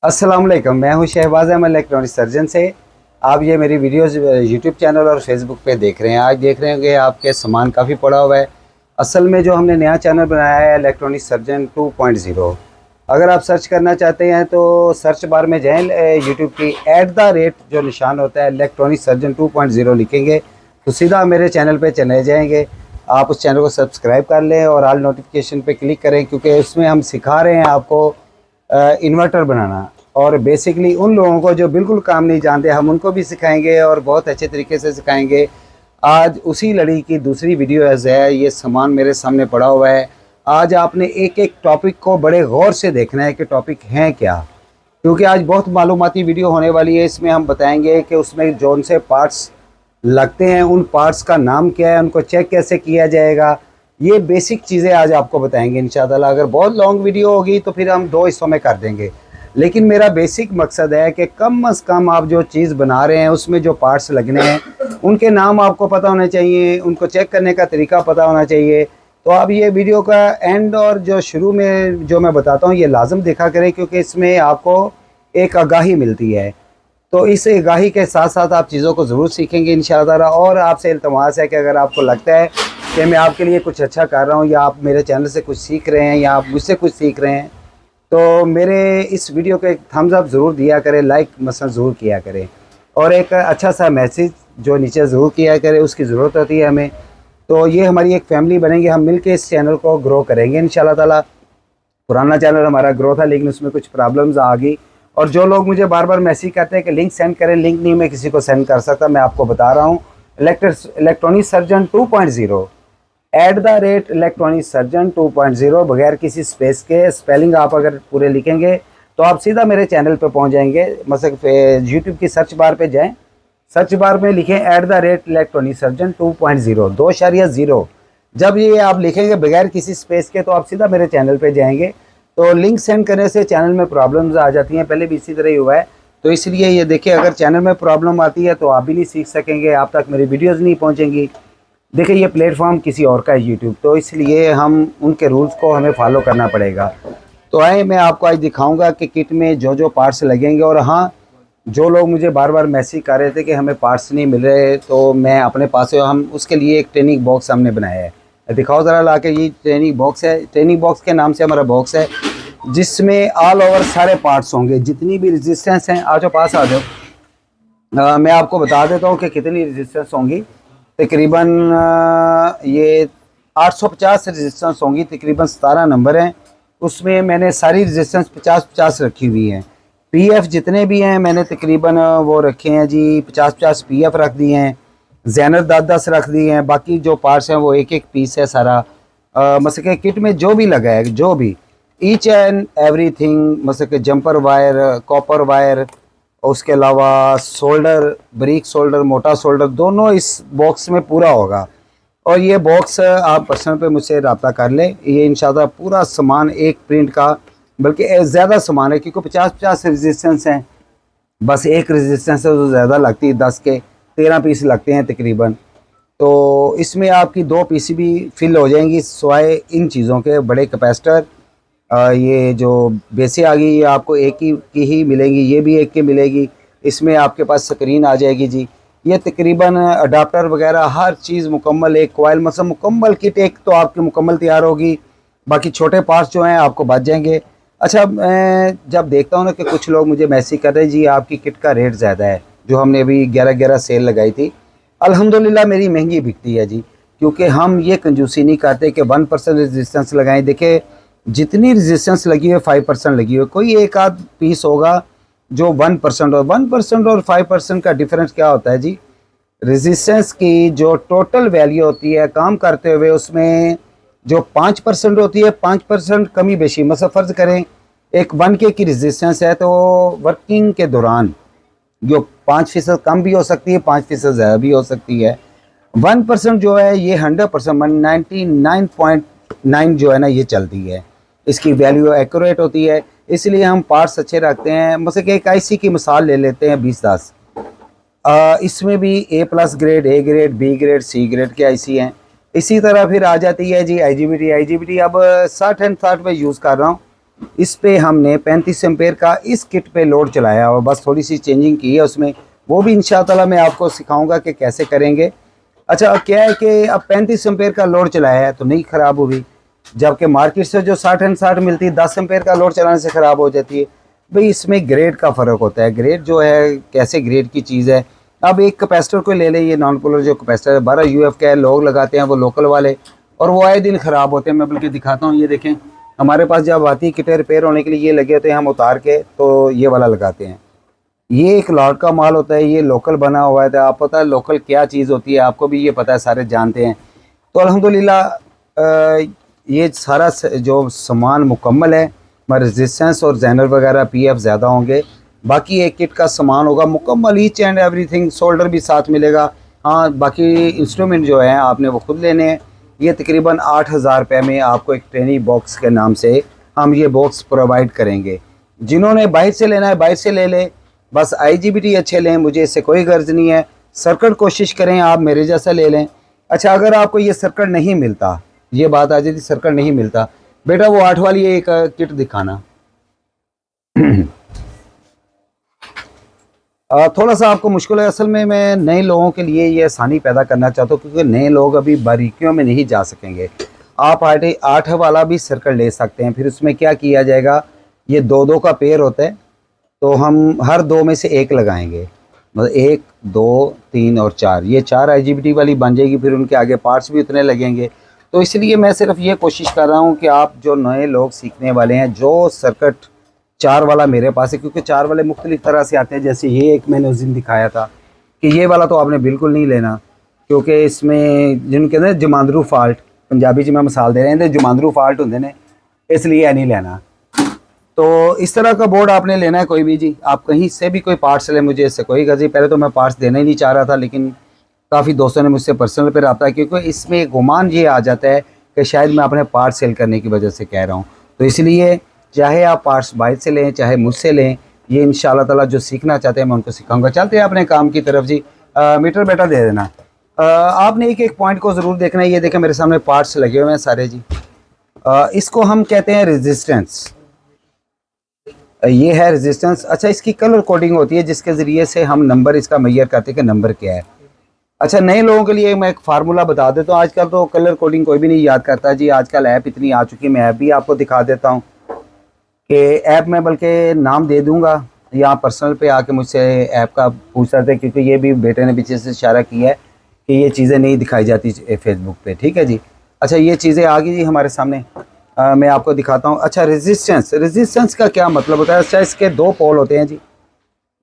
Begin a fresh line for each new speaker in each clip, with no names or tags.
अस्सलाम वालेकुम। मैं हूं शहबाज अहमद इलेक्ट्रॉनिक सर्जन से। आप ये मेरी वीडियोस यूट्यूब चैनल और फेसबुक पे देख रहे हैं। आज देख रहे हैं कि आपके सामान काफ़ी पड़ा हुआ है। असल में जो हमने नया चैनल बनाया है इलेक्ट्रॉनिक सर्जन 2.0, अगर आप सर्च करना चाहते हैं तो सर्च बार में जाएँ, यूट्यूब की @ जो निशान होता है इलेक्ट्रॉनिक सर्जन 2.0 लिखेंगे तो सीधा मेरे चैनल पर चले जाएँगे। आप उस चैनल को सब्सक्राइब कर लें और ऑल नोटिफिकेशन पर क्लिक करें, क्योंकि उसमें हम सिखा रहे हैं आपको इन्वर्टर बनाना। और बेसिकली उन लोगों को जो बिल्कुल काम नहीं जानते हम उनको भी सिखाएंगे और बहुत अच्छे तरीके से सिखाएंगे। आज उसी लड़ी की दूसरी वीडियो है। ये सामान मेरे सामने पड़ा हुआ है। आज आपने एक एक टॉपिक को बड़े गौर से देखना है कि टॉपिक हैं क्या, क्योंकि आज बहुत मालूमाती वीडियो होने वाली है। इसमें हम बताएंगे कि उसमें जौन से पार्ट्स लगते हैं उन पार्ट्स का नाम क्या है, उनको चेक कैसे किया जाएगा। ये बेसिक चीज़ें आज आपको बताएंगे इंशाअल्लाह। अगर बहुत लॉन्ग वीडियो होगी तो फिर हम 2 हिस्सों में कर देंगे, लेकिन मेरा बेसिक मकसद है कि कम से कम आप जो चीज़ बना रहे हैं उसमें जो पार्ट्स लगने हैं उनके नाम आपको पता होने चाहिए, उनको चेक करने का तरीका पता होना चाहिए। तो आप ये वीडियो का एंड और जो शुरू में जो मैं बताता हूँ ये लाजम देखा करें, क्योंकि इसमें आपको एक आगाही मिलती है। तो इस आगाही के साथ साथ आप चीज़ों को ज़रूर सीखेंगे इंशाअल्लाह। और आपसे इल्तमास है कि अगर आपको लगता है कि मैं आपके लिए कुछ अच्छा कर रहा हूँ या आप मेरे चैनल से कुछ सीख रहे हैं या आप मुझसे कुछ सीख रहे हैं, तो मेरे इस वीडियो को एक थम्स अप ज़रूर दिया करें, लाइक मसलन ज़रूर किया करें और एक अच्छा सा मैसेज जो नीचे ज़रूर किया करें, उसकी ज़रूरत होती है हमें। तो ये हमारी एक फैमिली बनेंगे, हम मिलके इस चैनल को ग्रो करेंगे इंशाल्लाह ताला। पुराना चैनल हमारा ग्रो था लेकिन उसमें कुछ प्रॉब्लम्स आ गई, और जो लोग मुझे बार बार मैसेज करते हैं कि लिंक सेंड करें, लिंक नहीं मैं किसी को सेंड कर सकता। मैं आपको बता रहा हूँ इलेक्ट्रॉनिक सर्जन 2.0 इलेक्ट्रॉनिक सर्जन 2.0 बगैर किसी स्पेस के स्पेलिंग आप अगर पूरे लिखेंगे तो आप सीधा मेरे चैनल पे पहुंच जाएंगे। मतलब यूट्यूब की सर्च बार पे जाएं, सर्च बार में लिखें इलेक्ट्रॉनिक सर्जन 2.0 2.0। जब ये आप लिखेंगे बगैर किसी स्पेस के तो आप सीधा मेरे चैनल पे जाएंगे। तो लिंक सेंड करने से चैनल में प्रॉब्लम्स आ जाती हैं, पहले भी इसी तरह ही हुआ है। तो इसलिए ये देखिए, अगर चैनल में प्रॉब्लम आती है तो आप भी नहीं सीख सकेंगे, आप तक मेरी वीडियोज़ नहीं पहुँचेंगी। देखिए ये प्लेटफॉर्म किसी और का है यूट्यूब, तो इसलिए हम उनके रूल्स को हमें फॉलो करना पड़ेगा। तो आए मैं आपको आज दिखाऊंगा कि किट में जो जो पार्ट्स लगेंगे। और हाँ, जो लोग मुझे बार बार मैसेज कर रहे थे कि हमें पार्ट्स नहीं मिल रहे, तो मैं अपने पास हम उसके लिए एक ट्रेनिंग बॉक्स हमने बनाया है। दिखाओ ज़रा ला के। ये ट्रेनिंग बॉक्स है, ट्रेनिंग बॉक्स के नाम से हमारा बॉक्स है, जिसमें ऑल ओवर सारे पार्ट्स होंगे, जितनी भी रेजिस्टेंस हैं। आ जाओ पास आ जाओ। मैं आपको बता देता हूँ कि कितनी रेजिस्टेंस होंगी। तकरीबन ये 850 रेजिस्टेंस होंगी, तकरीबन 17 नंबर हैं। उसमें मैंने सारी रेजिस्टेंस 50-50 रखी हुई हैं। पीएफ जितने भी हैं मैंने तकरीबन वो रखे हैं जी, 50-50 पीएफ रख दिए हैं, जैनर 10-10 रख दिए हैं। बाकी जो पार्ट्स हैं वो एक एक पीस है सारा। मतलब कि किट में जो भी लगा है, जो भी ईच एंड एवरीथिंग, मतलब कि जंपर वायर, कॉपर वायर, उसके अलावा सोल्डर, ब्रिक सोल्डर, मोटा सोल्डर, दोनों इस बॉक्स में पूरा होगा। और ये बॉक्स आप पर्सनल पे मुझसे रब्ता कर लें। ये इंशाल्लाह पूरा सामान एक प्रिंट का, बल्कि ज़्यादा सामान है, क्योंकि 50-50 रेजिस्टेंस हैं। बस एक रेजिस्टेंस है तो ज़्यादा लगती है, 10 के 13 पीस लगते हैं तकरीबन। तो इसमें आपकी 2 पीसीबी फिल हो जाएंगी, सिवाय इन चीज़ों के बड़े कैपेसिटर। ये जो बेसे आ गई ये आपको एक की ही मिलेंगी, ये भी एक की मिलेगी। इसमें आपके पास स्क्रीन आ जाएगी जी। ये तकरीबन अडाप्टर वगैरह हर चीज़ मुकम्मल, एक कोयल मतलब मुकम्मल किट एक तो आपकी मुकम्मल तैयार होगी। बाकी छोटे पार्ट्स जो हैं आपको बच जाएंगे। अच्छा, मैं जब देखता हूँ ना कि कुछ लोग मुझे मैसेज कर रहे हैं जी आपकी किट का रेट ज़्यादा है, जो हमने अभी 11-11 सेल लगाई थी। अल्हम्दुलिल्लाह मेरी महंगी बिकती है जी, क्योंकि हम ये कंजूसी नहीं करते कि 1% रेजिस्टेंस लगाएं। देखिए जितनी रेजिस्टेंस लगी है 5% लगी है, कोई एक आध पीस होगा जो 1%। और 1% और 5% का डिफरेंस क्या होता है जी? रेजिस्टेंस की जो टोटल वैल्यू होती है काम करते हुए, उसमें जो 5% होती है, 5% कमी बेशी, मतलब फ़र्ज़ करें एक 1K की रेजिस्टेंस है तो वर्किंग के दौरान जो 5% कम भी हो सकती है, 5% ज़्यादा भी हो सकती है। 1% जो है ये 100%, 99.9 जो है ना ये चलती है, इसकी वैल्यू एक्यूरेट होती है। इसलिए हम पार्ट्स अच्छे रखते हैं। मतलब कि एक आईसी की मिसाल ले लेते हैं 2010, इसमें भी A+ grade, A grade, B grade, C grade के आईसी हैं। इसी तरह फिर आ जाती है जी IGBT। अब 60 एंड 60 में यूज़ कर रहा हूँ। इस पे हमने 35 एम्पेयर का इस किट पे लोड चलाया और बस थोड़ी सी चेंजिंग की है उसमें, वो भी इंशाअल्लाह मैं आपको सिखाऊंगा कि कैसे करेंगे। अच्छा क्या है कि अब 35 एम्पेयर का लोड चलाया है तो नहीं ख़राब हुई, जबकि मार्केट से जो 60 एंड 60 मिलती है 10 एम्पेयर का लोड चलाने से ख़राब हो जाती है। भाई इसमें ग्रेड का फ़र्क होता है, ग्रेड जो है कैसे ग्रेड की चीज़ है। अब एक कैपेसिटर को ले लें, ये नॉन पोलर जो कैपेसिटर है 12 UF का है, लोग लगाते हैं वो लोकल वाले, और वो आए दिन ख़राब होते हैं। मैं बल्कि दिखाता हूँ, ये देखें हमारे पास जब आती है किटें रिपेयर होने के लिए ये लगे होते हैं, हम उतार के तो ये वाला लगाते हैं। ये एक लॉट का माल होता है, ये लोकल बना हुआ है। तो आप पता है लोकल क्या चीज़ होती है, आपको भी ये पता है, सारे जानते हैं। तो अल्हम्दुलिल्लाह ये सारा जो सामान मुकम्मल है, रेजिस्टेंस और जैनर वगैरह PF ज़्यादा होंगे, बाकी एक किट का सामान होगा मुकम्मल, ईच एंड एवरीथिंग, शोल्डर भी साथ मिलेगा। हाँ बाकी इंस्ट्रूमेंट जो है आपने वो खुद लेने हैं। ये तकरीबन 8,000 रुपये में आपको एक ट्रेनिंग बॉक्स के नाम से हम ये बॉक्स प्रोवाइड करेंगे। जिन्होंने बाहर से लेना है बाहर से ले लें, बस IGBT अच्छे लें, मुझे इससे कोई गर्ज नहीं है। सर्किट कोशिश करें आप मेरे जैसा ले लें। अच्छा अगर आपको ये सर्किट नहीं मिलता, ये बात आ जाती सर्किट नहीं मिलता, बेटा वो 8 वाली एक किट दिखाना। थोड़ा सा आपको मुश्किल है, असल में मैं नए लोगों के लिए ये आसानी पैदा करना चाहता हूँ, क्योंकि नए लोग अभी बारीकियों में नहीं जा सकेंगे। आप 8 वाला भी सर्किट ले सकते हैं। फिर उसमें क्या किया जाएगा, ये 2-2 का पेयर होता है, तो हम हर 2 में से एक लगाएंगे, मतलब 1 2 3 और 4, ये 4 IGBT वाली बन जाएगी। फिर उनके आगे पार्ट्स भी उतने लगेंगे। तो इसलिए मैं सिर्फ ये कोशिश कर रहा हूँ कि आप जो नए लोग सीखने वाले हैं, जो सर्किट 4 वाला मेरे पास है, क्योंकि 4 वाले मुख्तलिफ तरह से आते हैं। जैसे ये एक मैंने उस दिन दिखाया था कि ये वाला तो आपने बिल्कुल नहीं लेना, क्योंकि इसमें जिनके ना जमांदरू फॉल्ट, पंजाबी में मिसाल दे रहे हैं, जमांदरू फॉल्ट होंगे ने, इसलिए नहीं लेना। तो इस तरह का बोर्ड आपने लेना है कोई भी जी, आप कहीं से भी कोई पार्ट्स लें, मुझे इससे कोई गर्ज नहीं। पहले तो मैं पार्ट्स देना ही नहीं चाह रहा था, लेकिन काफ़ी दोस्तों ने मुझसे पर्सनल पे रब्ता किया, क्योंकि इसमें गुमान ये आ जाता है कि शायद मैं अपने पार्ट्स सेल करने की वजह से कह रहा हूँ। तो इसलिए चाहे आप पार्ट्स बाहर से लें चाहे मुझसे लें, ये इंशाल्लाह ताला जो सीखना चाहते हैं मैं उनको सिखाऊंगा। चलते हैं अपने काम की तरफ जी। मीटर बेटा दे देना। आपने एक एक पॉइंट को ज़रूर देखना है। ये देखें मेरे सामने पार्ट्स लगे हुए हैं सारे जी। इसको हम कहते हैं रेजिस्टेंस, ये है रेजिस्टेंस। अच्छा इसकी कलर कोडिंग होती है, जिसके ज़रिए से हम नंबर इसका मैयर करते हैं कि नंबर क्या है। अच्छा नए लोगों के लिए मैं एक फार्मूला बता देता हूँ। आजकल तो कलर कोडिंग कोई भी नहीं याद करता जी, आजकल ऐप इतनी आ चुकी है। मैं ऐप भी आपको दिखा देता हूँ कि ऐप में बल्कि नाम दे दूँगा, या पर्सनल पे आके मुझसे ऐप का पूछ सकते हैं, क्योंकि ये भी बेटे ने पीछे से इशारा किया है कि ये चीज़ें नहीं दिखाई जाती फेसबुक पे, ठीक है जी। अच्छा ये चीज़ें आ गई जी हमारे सामने, मैं आपको दिखाता हूँ। अच्छा रेजिस्टेंस, रेजिस्टेंस का क्या मतलब होता है। अच्छा इसके 2 पोल होते हैं जी,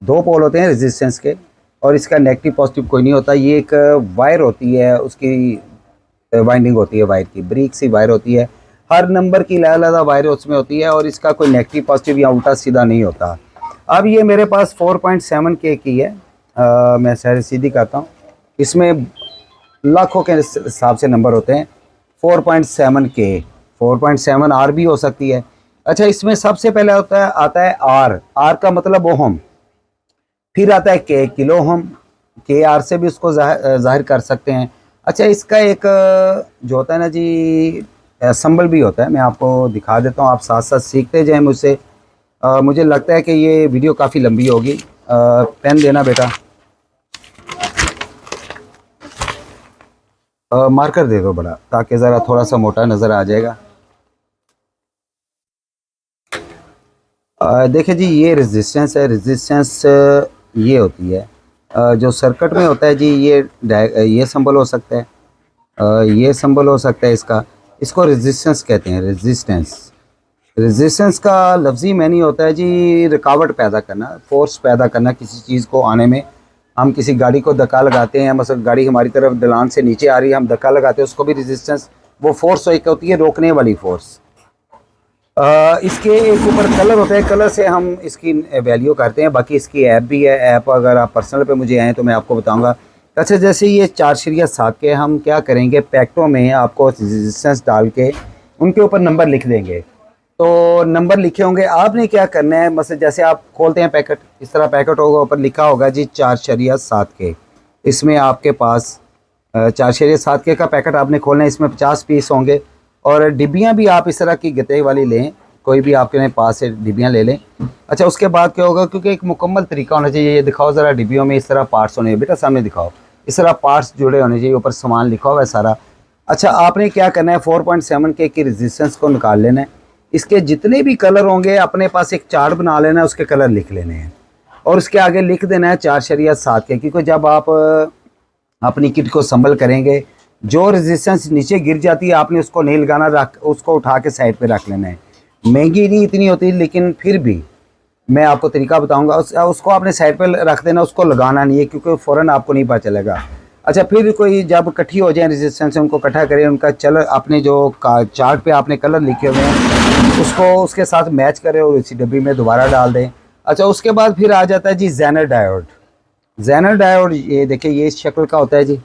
2 पोल होते हैं रेजिस्टेंस के, और इसका नेगेटिव पॉजिटिव कोई नहीं होता। ये एक वायर होती है, उसकी वाइंडिंग होती है वायर की, ब्रिक सी वायर होती है, हर नंबर की अलग-अलग वायर उसमें होती है, और इसका कोई नेगेटिव पॉजिटिव या उल्टा सीधा नहीं होता। अब ये मेरे पास 4.7K की है, मैं शायद सीधी करता हूँ, इसमें लाखों के हिसाब से नंबर होते हैं। 4.7K, 4.7 R भी हो सकती है। अच्छा इसमें सबसे पहले आता है R का मतलब ओहम, फिर आता है K किलो ओहम, KR से भी उसको जाहिर कर सकते हैं। अच्छा इसका एक जो होता है ना जी सिंबल भी होता है, मैं आपको दिखा देता हूँ, आप साथ साथ सीखते जाएं मुझसे। मुझे लगता है कि ये वीडियो काफ़ी लंबी होगी। पेन देना बेटा, मार्कर दे दो बड़ा, ताकि ज़रा थोड़ा सा मोटा नज़र आ जाएगा। देखिए जी ये रेजिस्टेंस है, रेजिस्टेंस ये होती है जो सर्किट में होता है जी, ये सिंबल हो सकता है, ये सिंबल हो सकता है इसका, इसको रेजिस्टेंस कहते हैं। रेजिस्टेंस, रेजिस्टेंस का लफ्ज़ी मैनी होता है जी रुकावट पैदा करना, फोर्स पैदा करना किसी चीज़ को आने में। हम किसी गाड़ी को धक्का लगाते हैं, मतलब गाड़ी हमारी तरफ ढलान से नीचे आ रही है, हम धक्का लगाते हैं, उसको भी रेजिस्टेंस, वो फोर्स एक होती है रोकने वाली फोर्स। इसके एक ऊपर कलर होता है, कलर से हम इसकी वैल्यू करते हैं। बाकी इसकी ऐप भी है, ऐप अगर आप पर्सनल पे मुझे आएँ तो मैं आपको बताऊंगा। अच्छा जैसे ये 4 शरिया 7 के हम क्या करेंगे, पैकेटों में आपको रेजिस्टेंस डाल के उनके ऊपर नंबर लिख देंगे। तो नंबर लिखे होंगे, आपने क्या करना है, मतलब जैसे आप खोलते हैं पैकेट, इस तरह पैकेट होगा, ऊपर लिखा होगा जी 4 शरिया 7 के। इसमें आपके पास 4 शरिया 7 के का पैकेट आपने खोलना है, इसमें 50 पीस होंगे। और डिब्बियाँ भी आप इस तरह की गते वाली लें, कोई भी आपके पास से डिब्बियाँ ले लें। अच्छा उसके बाद क्या होगा, क्योंकि एक मुकम्मल तरीका होना चाहिए। ये दिखाओ ज़रा डिब्बियों में इस तरह पार्ट्स होने, बेटा सामने दिखाओ, इस तरह पार्ट्स जुड़े होने चाहिए, ऊपर सामान लिखा हुआ है सारा। अच्छा आपने क्या करना है, 4.7K की रेजिस्टेंस को निकाल लेना है। इसके जितने भी कलर होंगे अपने पास एक चार्ट बना लेना है, उसके कलर लिख लेने हैं और उसके आगे लिख देना है 4.7K, क्योंकि जब आप अपनी किट को संभल करेंगे, जो रेजिस्टेंस नीचे गिर जाती है आपने उसको नहीं लगाना, रख उसको उठा के साइड पे रख लेना है। महंगी नहीं इतनी होती, लेकिन फिर भी मैं आपको तरीका बताऊंगा। उसको आपने साइड पे रख देना, उसको लगाना नहीं है, क्योंकि फ़ौरन आपको नहीं पता चलेगा। अच्छा फिर कोई जब इकट्ठी हो जाए रेजिस्टेंस से, उनको इकट्ठा करें, उनका चल अपने जो चार्ट पे आपने कलर लिखे हुए हैं उसको उसके साथ मैच करें और इसी डब्बी में दोबारा डाल दें। अच्छा उसके बाद फिर आ जाता है जी ज़ेनर डायोड। ज़ेनर डायोड ये देखिए ये इस शक्ल का होता है जी,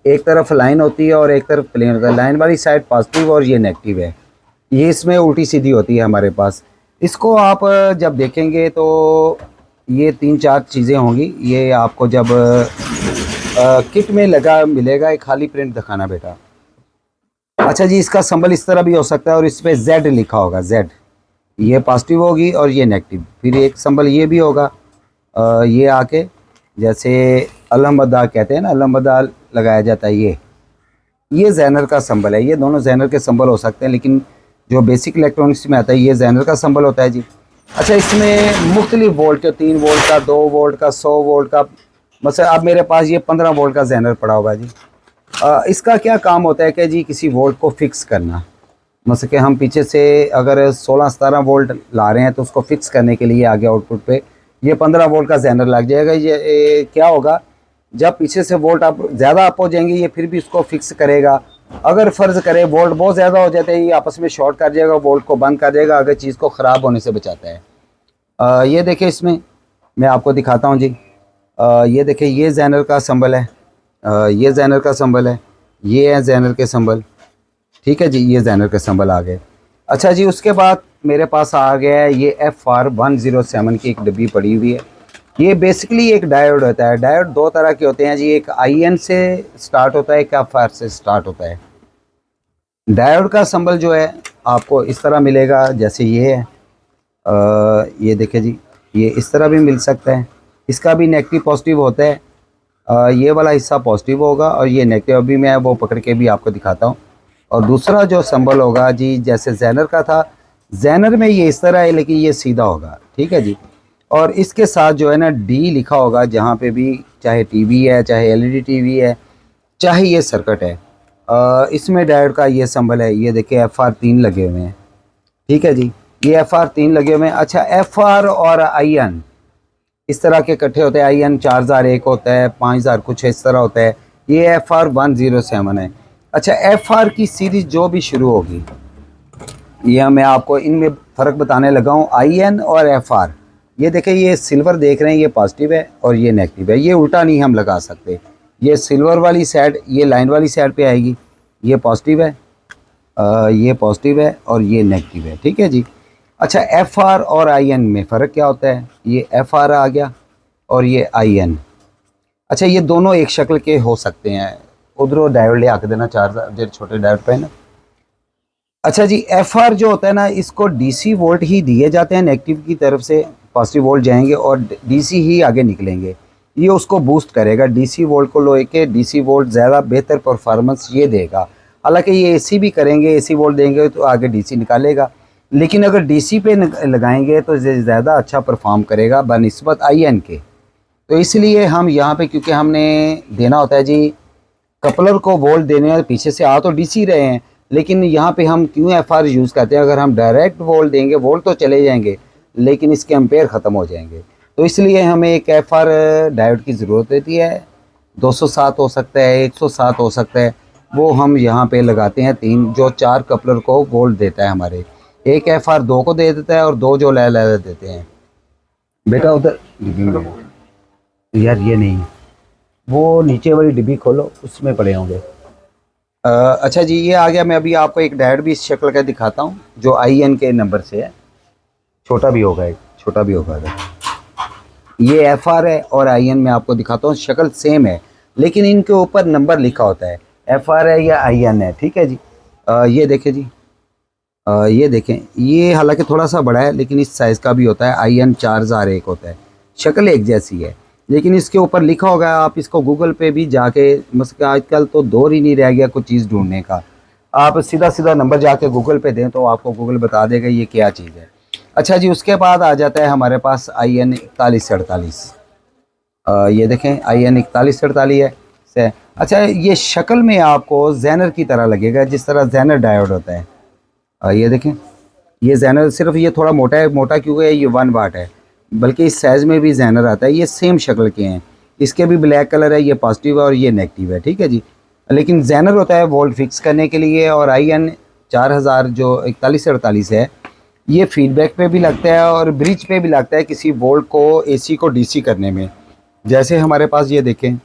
एक तरफ लाइन होती है और एक तरफ प्लेन होता है। लाइन वाली साइड पॉजिटिव और ये नेगेटिव है, ये इसमें उल्टी सीधी होती है हमारे पास। इसको आप जब देखेंगे तो ये 3-4 चीज़ें होंगी। ये आपको जब किट में लगा मिलेगा, एक खाली प्रिंट दिखाना बेटा। अच्छा जी इसका सिंबल इस तरह भी हो सकता है और इस पर Z लिखा होगा, Z, ये पॉजिटिव होगी और ये नेगेटिव। फिर एक सिंबल ये भी होगा, ये आके जैसे अलहमदा कहते हैं ना, अलहमदा लगाया जाता है, ये ज़ेनर का सिंबल है। ये दोनों ज़ेनर के सिंबल हो सकते हैं, लेकिन जो बेसिक इलेक्ट्रॉनिक्स में आता है ये ज़ेनर का सिंबल होता है जी। अच्छा इसमें मुख्तलिफ वोल्ट के, 3 वोल्ट का, 2 वोल्ट का, 100 वोल्ट का, मतलब अब मेरे पास ये 15 वोल्ट का ज़ेनर पड़ा हुआ है जी। इसका क्या काम होता है कि जी किसी वोल्ट को फिक्स करना, मतलब कि हम पीछे से अगर 16-17 वोल्ट ला रहे हैं तो उसको फिक्स करने के लिए आगे आउटपुट पे ये 15 वोल्ट का ज़ेनर लग जाएगा। ये क्या होगा, जब पीछे से वोल्ट आप ज़्यादा अप हो जाएंगे ये फिर भी उसको फिक्स करेगा। अगर फ़र्ज़ करें वोल्ट बहुत ज़्यादा हो जाते हैं, ये आपस में शॉर्ट कर जाएगा, वोल्ट को बंद कर देगा, अगर चीज़ को ख़राब होने से बचाता है। ये देखिए इसमें मैं आपको दिखाता हूँ जी। ये देखिए ये ज़ेनर का सिंबल है, ये ज़ेनर का सिंबल है, ये है ज़ेनर के सिंबल, ठीक है जी, ये ज़ेनर के सिंबल आ गए। अच्छा जी उसके बाद मेरे पास आ गया है ये FR107 की एक डिब्बी पड़ी हुई है। ये बेसिकली एक डायोड होता है। डायोड 2 तरह के होते हैं जी, एक IN से स्टार्ट होता है, एक FR से स्टार्ट होता है। डायोड का सिंबल जो है आपको इस तरह मिलेगा, जैसे ये है, ये देखिए जी, ये इस तरह भी मिल सकता है। इसका भी नेगेटिव पॉजिटिव होता है, ये वाला हिस्सा पॉजिटिव होगा और ये नेगेटिव। अभी मैं वो पकड़ के भी आपको दिखाता हूँ। और दूसरा जो सिंबल होगा जी, जैसे ज़ेनर का था, ज़ेनर में ये इस तरह है लेकिन ये सीधा होगा, ठीक है जी। और इसके साथ जो है ना D लिखा होगा, जहाँ पे भी, चाहे टीवी है, चाहे LED टीवी है, चाहे ये सर्किट है। इसमें डायोड का ये सिंबल है, ये देखिए FR3 लगे हुए हैं, ठीक है जी, ये FR3 लगे हुए हैं। अच्छा FR और IN इस तरह के इकट्ठे होते हैं, IN 4001 होता है, 5000 कुछ इस तरह होता है, ये FR107 है। अच्छा FR की सीरीज़ जो भी शुरू होगी, ये मैं आपको इनमें फ़र्क बताने लगा हूँ, IN और FR। ये देखें ये सिल्वर देख रहे हैं, ये पॉजिटिव है और ये नेगेटिव है, ये उल्टा नहीं हम लगा सकते। ये सिल्वर वाली साइड ये लाइन वाली साइड पे आएगी, ये पॉजिटिव है, ये पॉजिटिव है और ये नेगेटिव है, ठीक है जी। अच्छा FR और IN में फ़र्क क्या होता है, ये FR आ गया और ये IN। अच्छा ये दोनों एक शक्ल के हो सकते हैं। उधरों डायोड ले आके देना, 4 छोटे डायोड पे ना। अच्छा जी FR जो होता है ना, इसको DC वोल्ट ही दिए जाते हैं, नेगेटिव की तरफ से पॉजिटिव वोल्ट जाएंगे और DC ही आगे निकलेंगे, ये उसको बूस्ट करेगा। DC वोल्ट को लेके DC वोल्ट ज़्यादा बेहतर परफॉर्मेंस ये देगा। हालांकि ये AC भी करेंगे, AC वोल्ट देंगे तो आगे DC निकालेगा, लेकिन अगर DC पे लगाएंगे तो ज़्यादा अच्छा परफॉर्म करेगा बनिस्बत IN के। तो इसलिए हम यहाँ पे, क्योंकि हमने देना होता है जी कपलर को वोल्ट देने हैं, पीछे से आ तो DC रहे हैं, लेकिन यहाँ पे हम क्यों FR यूज़ करते हैं, अगर हम डायरेक्ट वोल्ट देंगे वोल्ट तो चले जाएंगे लेकिन इसके एम्पेयर ख़त्म हो जाएंगे। तो इसलिए हमें एक FR डायोड की ज़रूरत होती है। 207 हो सकता है, 107 हो सकता है, वो हम यहाँ पे लगाते हैं 3, जो 4 कपलर को वोल्ट देता है हमारे। एक FR 2 को दे देता है और 2 जो ले देते हैं। बेटा उधर यार ये नहीं, वो नीचे वाली डिब्बी खोलो, उसमें पड़े होंगे। अच्छा जी ये आ गया। मैं अभी आपको एक डायोड भी इस शक्ल का दिखाता हूँ जो IN के नंबर से है, छोटा भी होगा, एक छोटा भी होगा। ये FR है और IN में आपको दिखाता हूँ, शक्ल सेम है लेकिन इनके ऊपर नंबर लिखा होता है, FR है या IN है, ठीक है जी। ये देखिए जी, ये देखें, ये हालांकि थोड़ा सा बड़ा है लेकिन इस साइज़ का भी होता है। IN 4001 होता है, शक्ल एक जैसी है लेकिन इसके ऊपर लिखा होगा। आप इसको गूगल पे भी जाके, मतलब आजकल तो दौर ही नहीं रह गया कुछ चीज़ ढूंढने का। आप सीधा सीधा नंबर जाके गूगल पे दें तो आपको गूगल बता देगा ये क्या चीज़ है। अच्छा जी, उसके बाद आ जाता है हमारे पास IN 4148। ये देखें, IN 4148 है से। अच्छा, ये शक्ल में आपको जैनर की तरह लगेगा, जिस तरह जैनर डायोड होता है। ये देखें, ये जैनर सिर्फ ये थोड़ा मोटा है। मोटा क्यों है? ये 1 वाट है, बल्कि इस साइज़ में भी जैनर आता है। ये सेम शक्ल के हैं, इसके भी ब्लैक कलर है। ये पॉजिटिव है और ये नेगेटिव है, ठीक है जी। लेकिन जैनर होता है वोल्ट फिक्स करने के लिए। और IN 4000 जो 4148 है, ये फीडबैक पे भी लगता है और ब्रिज पे भी लगता है किसी वोल्ट को AC को DC करने में। जैसे हमारे पास ये देखें,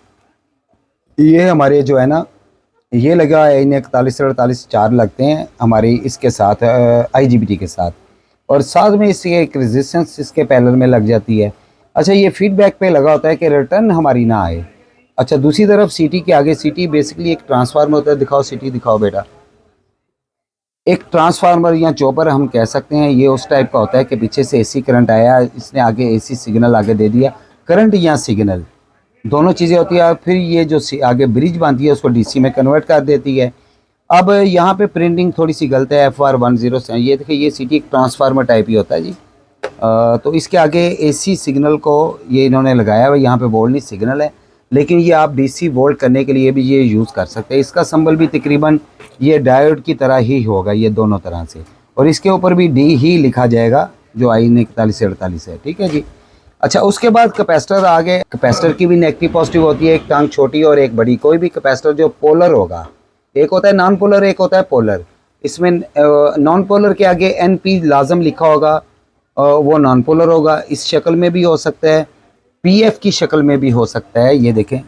ये हमारे जो है ना, ये लगा है इन 4148 4 लगते हैं हमारी इसके साथ IGBT के साथ, और साथ में इसके एक रेजिस्टेंस इसके पैरेलल में लग जाती है। अच्छा, ये फीडबैक पे लगा होता है कि रिटर्न हमारी ना आए। अच्छा, दूसरी तरफ CT के आगे, CT बेसिकली एक ट्रांसफार्मर होता है। दिखाओ CT दिखाओ बेटा। एक ट्रांसफार्मर या चॉपर हम कह सकते हैं। ये उस टाइप का होता है कि पीछे से AC करंट आया, इसने आगे AC सिग्नल आगे दे दिया। करंट या सिग्नल दोनों चीज़ें होती है। फिर ये जो आगे ब्रिज बांधती है उसको DC में कन्वर्ट कर देती है। अब यहाँ पे प्रिंटिंग थोड़ी सी गलत है, FR107। ये देखिए, ये CT एक ट्रांसफार्मर टाइप ही होता है जी। तो इसके आगे AC सिग्नल को ये इन्होंने लगाया हुआ। यहाँ पे वोल्ट नहीं, सिग्नल है, लेकिन ये आप DC वोल्ट करने के लिए भी ये यूज़ कर सकते हैं। इसका सिंबल भी तकरीबन ये डायोड की तरह ही होगा, ये दोनों तरह से। और इसके ऊपर भी D ही लिखा जाएगा, जो IN 4148 है, ठीक है जी। अच्छा, उसके बाद कैपेसिटर आ गए। कैपेसिटर की भी नेगेटिव पॉजिटिव होती है, एक टांग छोटी और एक बड़ी। कोई भी कैपेसिटर जो पोलर होगा, एक होता है नॉन पोलर, एक होता है पोलर। इसमें नॉन पोलर के आगे NP लाजम लिखा होगा, वो नॉन पोलर होगा। इस शक्ल में भी हो सकता है, PF की शक्ल में भी हो सकता है। ये देखें,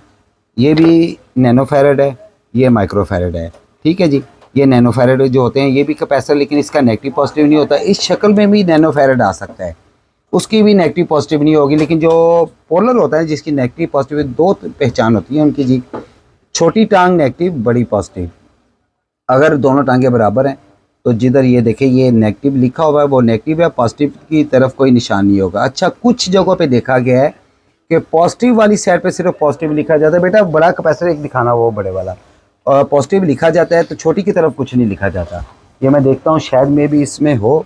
ये भी नैनोफैरड है, ये माइक्रोफैरड है, ठीक है जी। ये नैनोफैरड जो होते हैं ये भी कैपेसिटर, लेकिन इसका नेगेटिव पॉजिटिव नहीं होता। इस शक्ल में भी नैनोफैरड आ सकता है, उसकी भी नेगेटिव पॉजिटिव नहीं होगी। लेकिन जो पोलर होता है जिसकी नेगेटिव पॉजिटिव, दो पहचान होती है उनकी जी। छोटी टांग नेगेटिव, बड़ी पॉजिटिव। अगर दोनों टांगे बराबर हैं तो जिधर ये देखें ये नेगेटिव लिखा हुआ है वो नेगेटिव है, पॉजिटिव की तरफ कोई निशान नहीं होगा। अच्छा, कुछ जगहों पे देखा गया है कि पॉजिटिव वाली साइड पे सिर्फ पॉजिटिव लिखा जाता है। बेटा बड़ा कैपेसिटर एक दिखाना, वो बड़े वाला, और पॉजिटिव लिखा जाता है, तो छोटी की तरफ कुछ नहीं लिखा जाता। ये मैं देखता हूँ शायद में भी इसमें हो,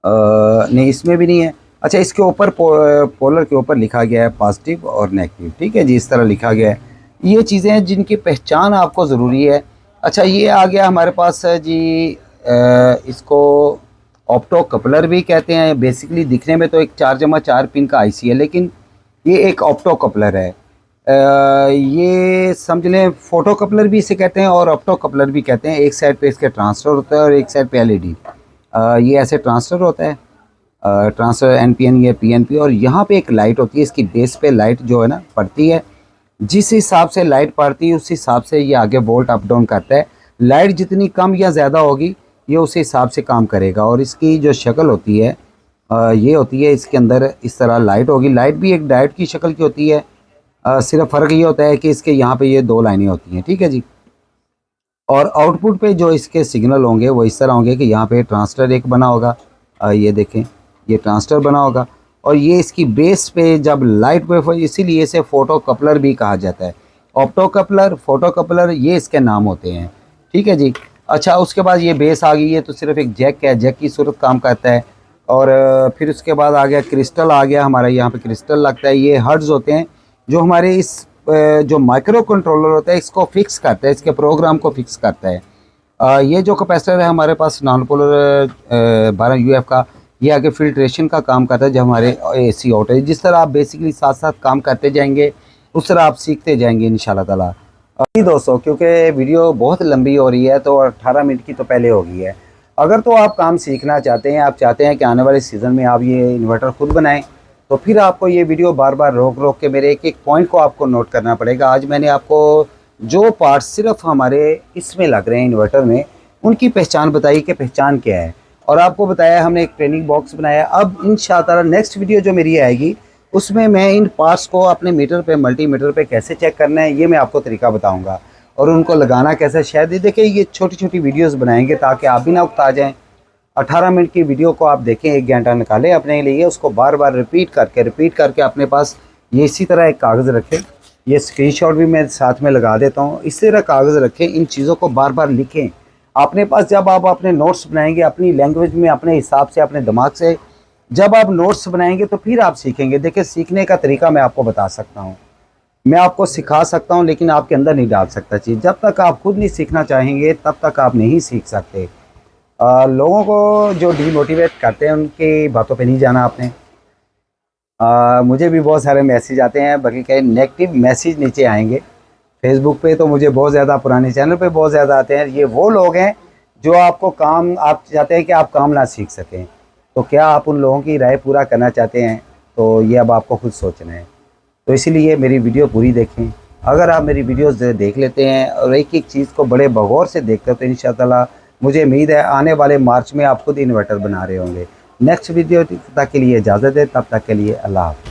नहीं इसमें भी नहीं है। अच्छा, इसके ऊपर पोलर के ऊपर लिखा गया है पॉजिटिव और नेगेटिव, ठीक है जी, इस तरह लिखा गया है। ये चीज़ें हैं जिनकी पहचान आपको ज़रूरी है। अच्छा, ये आ गया हमारे पास जी, इसको ऑप्टो कपलर भी कहते हैं। बेसिकली दिखने में तो एक 4x4 पिन का IC है, लेकिन ये एक ऑप्टो कपलर है। ये समझ लें फोटो कपलर भी इसे कहते हैं और ऑप्टो कपलर भी कहते हैं। एक साइड पे इसके ट्रांसफर होता है और एक साइड पे LED। ये ऐसे ट्रांसफर होता है, ट्रांसफर NPN या PNP। और यहाँ पे एक लाइट होती है, इसकी बेस पे लाइट जो है ना पड़ती है। जिस हिसाब से लाइट पड़ती है उस हिसाब से ये आगे वोल्ट अप डाउन करता है। लाइट जितनी कम या ज़्यादा होगी ये उस हिसाब से काम करेगा। और इसकी जो शक्ल होती है ये होती है, इसके अंदर इस तरह लाइट होगी। लाइट भी एक डायोड की शक्ल की होती है, सिर्फ फ़र्क ये होता है कि इसके यहाँ पे ये 2 लाइनें होती हैं, ठीक है जी। और आउटपुट पे जो इसके सिग्नल होंगे वो इस तरह होंगे कि यहाँ पे ट्रांजिस्टर एक बना होगा, ये देखें ये ट्रांजिस्टर बना होगा। और ये इसकी बेस पे जब लाइट वेव, इसीलिए इसे फोटो कपलर भी कहा जाता है। ऑप्टो कपलर, फोटो कपलर, ये इसके नाम होते हैं, ठीक है जी। अच्छा, उसके बाद ये बेस आ गई है, तो सिर्फ एक जैक है, जैक की सूरत काम करता है। और फिर उसके बाद आ गया क्रिस्टल, आ गया हमारा यहाँ पे क्रिस्टल लगता है। ये हर्ट्ज होते हैं जो हमारे इस जो माइक्रो कंट्रोलर होता है इसको फिक्स करता है, इसके प्रोग्राम को फिक्स करता है। ये जो कैपेसिटर है हमारे पास नॉन पोलर 12 UF का, ये आगे फिल्ट्रेशन का काम करता है जब हमारे AC आउट है। जिस तरह आप बेसिकली साथ साथ काम करते जाएंगे उस तरह आप सीखते जाएंगे इंशाल्लाह ताला। दोस्तों, क्योंकि वीडियो बहुत लंबी हो रही है तो 18 मिनट की तो पहले हो गई है। अगर तो आप काम सीखना चाहते हैं, आप चाहते हैं कि आने वाले सीज़न में आप ये इन्वर्टर खुद बनाएं, तो फिर आपको ये वीडियो बार बार रोक रोक के मेरे एक एक पॉइंट को आपको नोट करना पड़ेगा। आज मैंने आपको जो पार्ट्स सिर्फ हमारे इसमें लग रहे हैं इन्वर्टर में, उनकी पहचान बताई कि पहचान क्या है, और आपको बताया हमने एक ट्रेनिंग बॉक्स बनाया। अब इंशाअल्लाह नेक्स्ट वीडियो जो मेरी आएगी उसमें मैं इन पार्ट्स को अपने मीटर पे, मल्टीमीटर पे कैसे चेक करना है ये मैं आपको तरीका बताऊंगा, और उनको लगाना कैसे। शायद ये देखिए ये छोटी छोटी वीडियोस बनाएंगे ताकि आप भी ना उकता जाएं 18 मिनट की वीडियो को आप देखें, 1 घंटा निकालें अपने लिए, उसको बार बार रिपीट करके अपने पास ये इसी तरह एक कागज़ रखें। ये स्क्रीनशॉट भी मैं साथ में लगा देता हूँ। इसी तरह कागज़ रखें, इन चीज़ों को बार बार लिखें अपने पास। जब आप अपने नोट्स बनाएंगे अपनी लैंग्वेज में, अपने हिसाब से, अपने दिमाग से, जब आप नोट्स बनाएंगे तो फिर आप सीखेंगे। देखिए, सीखने का तरीका मैं आपको बता सकता हूँ, मैं आपको सिखा सकता हूँ, लेकिन आपके अंदर नहीं डाल सकता चीज़। जब तक आप खुद नहीं सीखना चाहेंगे तब तक आप नहीं सीख सकते। लोगों को जो डीमोटिवेट करते हैं उनकी बातों पे नहीं जाना आपने। मुझे भी बहुत सारे मैसेज आते हैं, बल्कि कई नेगेटिव मैसेज नीचे आएंगे। फेसबुक पे तो मुझे बहुत ज़्यादा, पुराने चैनल पे बहुत ज़्यादा आते हैं। ये वो लोग हैं जो आपको काम, आप चाहते हैं कि आप काम ना सीख सकें, तो क्या आप उन लोगों की राय पूरा करना चाहते हैं? तो ये अब आपको खुद सोचना है। तो इसीलिए मेरी वीडियो पूरी देखें। अगर आप मेरी वीडियोस देख लेते हैं और एक एक चीज़ को बड़े गौर से देखते हो तो इंशाअल्लाह मुझे उम्मीद है आने वाले मार्च में आप खुद इन्वर्टर बना रहे होंगे। नेक्स्ट वीडियो तक के लिए इजाज़त है, तब तक के लिए अल्लाह हाफ़िज़।